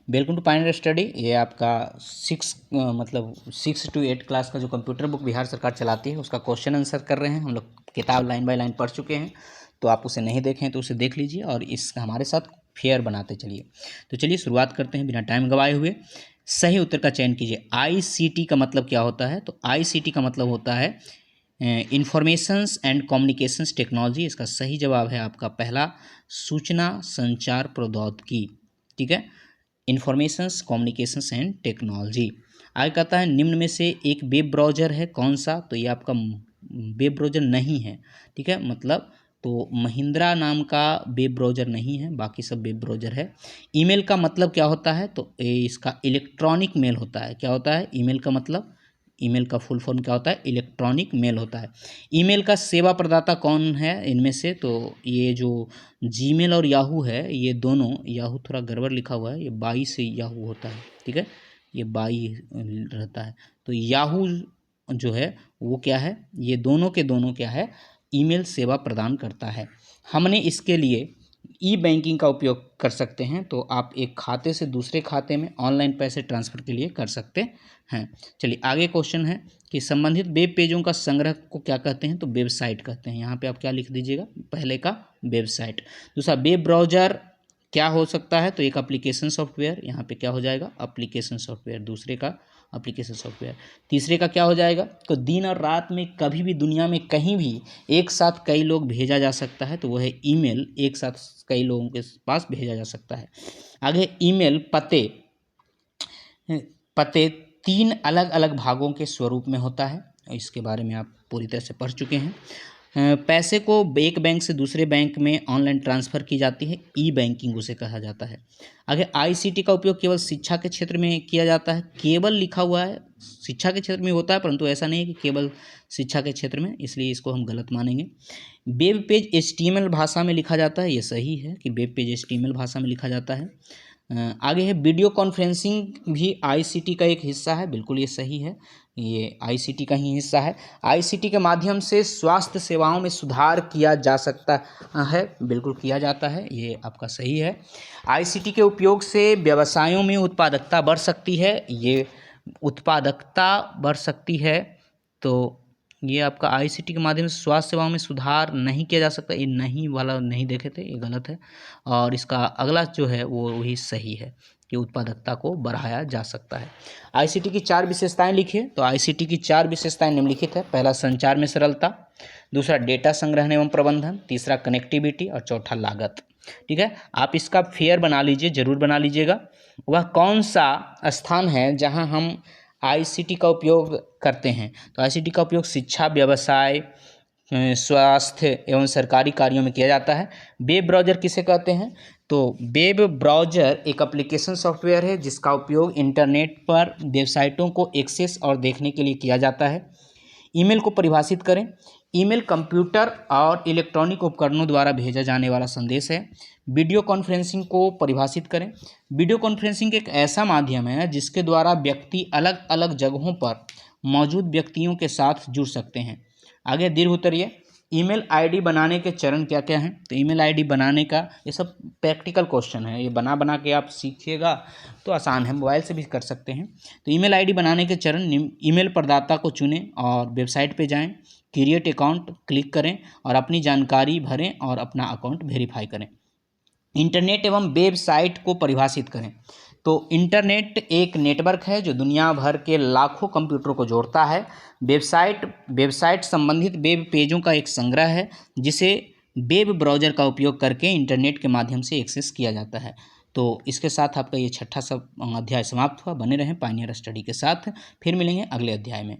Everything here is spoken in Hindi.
Welcome to Pioneer study. ये आपका 6 to 8 क्लास का जो कंप्यूटर बुक बिहार सरकार चलाती है उसका क्वेश्चन आंसर कर रहे हैं। हम लोग किताब लाइन बाय लाइन पढ़ चुके हैं, तो आप उसे नहीं देखें तो उसे देख लीजिए और इसका हमारे साथ फेयर बनाते चलिए। तो चलिए शुरुआत करते हैं बिना टाइम गवाए हुए। सही उत्तर का चयन कीजिए। ICT का मतलब क्या होता है? तो ICT का मतलब होता है इंफॉर्मेशंस एंड कम्युनिकेशंस टेक्नोलॉजी। इसका सही जवाब है आपका पहला, सूचना संचार प्रौद्योगिकी। ठीक है, इंफॉर्मेशंस कम्युनिकेशंस एंड टेक्नोलॉजी। आगे कहता है निम्न में से एक वेब ब्राउज़र है, कौन सा? तो ये आपका वेब ब्राउज़र नहीं है। ठीक है, मतलब तो महिंद्रा नाम का वेब ब्राउज़र नहीं है, बाकी सब वेब ब्राउज़र है। ईमेल का मतलब क्या होता है? तो इसका इलेक्ट्रॉनिक मेल होता है। क्या होता है ईमेल का मतलब? ईमेल का फुल फॉर्म क्या होता है? इलेक्ट्रॉनिक मेल होता है। ईमेल का सेवा प्रदाता कौन है इनमें से? तो ये जो जीमेल और याहू है, ये दोनों, याहू थोड़ा गड़बड़ लिखा हुआ है, ये बाई से याहू होता है। ठीक है, ये बाई रहता है। तो याहू जो है वो क्या है? ये दोनों के दोनों क्या है? ईमेल सेवा प्रदान करता है। हमने इसके लिए ई बैंकिंग का उपयोग कर सकते हैं, तो आप एक खाते से दूसरे खाते में ऑनलाइन पैसे ट्रांसफ़र के लिए कर सकते हैं। चलिए आगे क्वेश्चन है कि संबंधित वेब पेजों का संग्रह को क्या कहते हैं? तो वेबसाइट कहते हैं। यहाँ पे आप क्या लिख दीजिएगा? पहले का वेबसाइट। दूसरा वेब ब्राउज़र क्या हो सकता है? तो एक एप्लीकेशन सॉफ्टवेयर, यहाँ पे क्या हो जाएगा? Application software. दूसरे का एप्लीकेशन सॉफ्टवेयर। तीसरे का क्या हो जाएगा? तो दिन और रात में कभी भी दुनिया में कहीं भी एक साथ कई लोग भेजा जा सकता है, तो वह है ईमेल। एक साथ कई लोगों के पास भेजा जा सकता है। आगे ईमेल पते पते 3 अलग अलग भागों के स्वरूप में होता है। इसके बारे में आप पूरी तरह से पढ़ चुके हैं। पैसे को एक बैंक से दूसरे बैंक में ऑनलाइन ट्रांसफ़र की जाती है, ई बैंकिंग उसे कहा जाता है। आगे ICT का उपयोग केवल शिक्षा के क्षेत्र में किया जाता है। केवल लिखा हुआ है, शिक्षा के क्षेत्र में होता है, परंतु ऐसा नहीं है कि केवल शिक्षा के क्षेत्र में, इसलिए इसको हम गलत मानेंगे। वेब पेज HTML भाषा में लिखा जाता है, ये सही है कि वेब पेज HTML भाषा में लिखा जाता है। आगे है वीडियो कॉन्फ्रेंसिंग भी ICT का एक हिस्सा है, बिल्कुल ये सही है, ये ICT का ही हिस्सा है। ICT के माध्यम से स्वास्थ्य सेवाओं में सुधार किया जा सकता है, बिल्कुल किया जाता है, ये आपका सही है। ICT के उपयोग से व्यवसायों में उत्पादकता बढ़ सकती है, ये उत्पादकता बढ़ सकती है। तो ये आपका ICT के माध्यम से स्वास्थ्य सेवाओं में सुधार नहीं किया जा सकता, ये नहीं वाला नहीं देखे थे, ये गलत है। और इसका अगला जो है वो वही सही है कि उत्पादकता को बढ़ाया जा सकता है। ICT की 4 विशेषताएं लिखिए। तो ICT की 4 विशेषताएं निम्नलिखित है। पहला संचार में सरलता, दूसरा डेटा संग्रहण एवं प्रबंधन, तीसरा कनेक्टिविटी और चौथा लागत। ठीक है, आप इसका फेयर बना लीजिए, जरूर बना लीजिएगा। वह कौन सा स्थान है जहां हम ICT का उपयोग करते हैं? तो ICT का उपयोग शिक्षा, व्यवसाय, स्वास्थ्य एवं सरकारी कार्यों में किया जाता है। वेब ब्राउज़र किसे कहते हैं? तो वेब ब्राउज़र एक एप्लीकेशन सॉफ्टवेयर है जिसका उपयोग इंटरनेट पर वेबसाइटों को एक्सेस और देखने के लिए किया जाता है। ईमेल को परिभाषित करें। ईमेल कंप्यूटर और इलेक्ट्रॉनिक उपकरणों द्वारा भेजा जाने वाला संदेश है। वीडियो कॉन्फ्रेंसिंग को परिभाषित करें। वीडियो कॉन्फ्रेंसिंग एक ऐसा माध्यम है जिसके द्वारा व्यक्ति अलग अलग जगहों पर मौजूद व्यक्तियों के साथ जुड़ सकते हैं। आगे दीर्घ उत्तरीय ईमेल आईडी बनाने के चरण क्या क्या हैं? तो ईमेल आईडी बनाने का ये सब प्रैक्टिकल क्वेश्चन है, ये बना बना के आप सीखिएगा तो आसान है, मोबाइल से भी कर सकते हैं। तो ईमेल आईडी बनाने के चरण, ईमेल प्रदाता को चुनें और वेबसाइट पे जाएं, क्रिएट अकाउंट क्लिक करें और अपनी जानकारी भरें और अपना अकाउंट वेरीफाई करें। इंटरनेट एवं वेबसाइट को परिभाषित करें। तो इंटरनेट एक नेटवर्क है जो दुनिया भर के लाखों कंप्यूटरों को जोड़ता है। वेबसाइट संबंधित वेब पेजों का एक संग्रह है जिसे वेब ब्राउज़र का उपयोग करके इंटरनेट के माध्यम से एक्सेस किया जाता है। तो इसके साथ आपका ये 6ठा अध्याय समाप्त हुआ। बने रहें पायनियर स्टडी के साथ, फिर मिलेंगे अगले अध्याय में।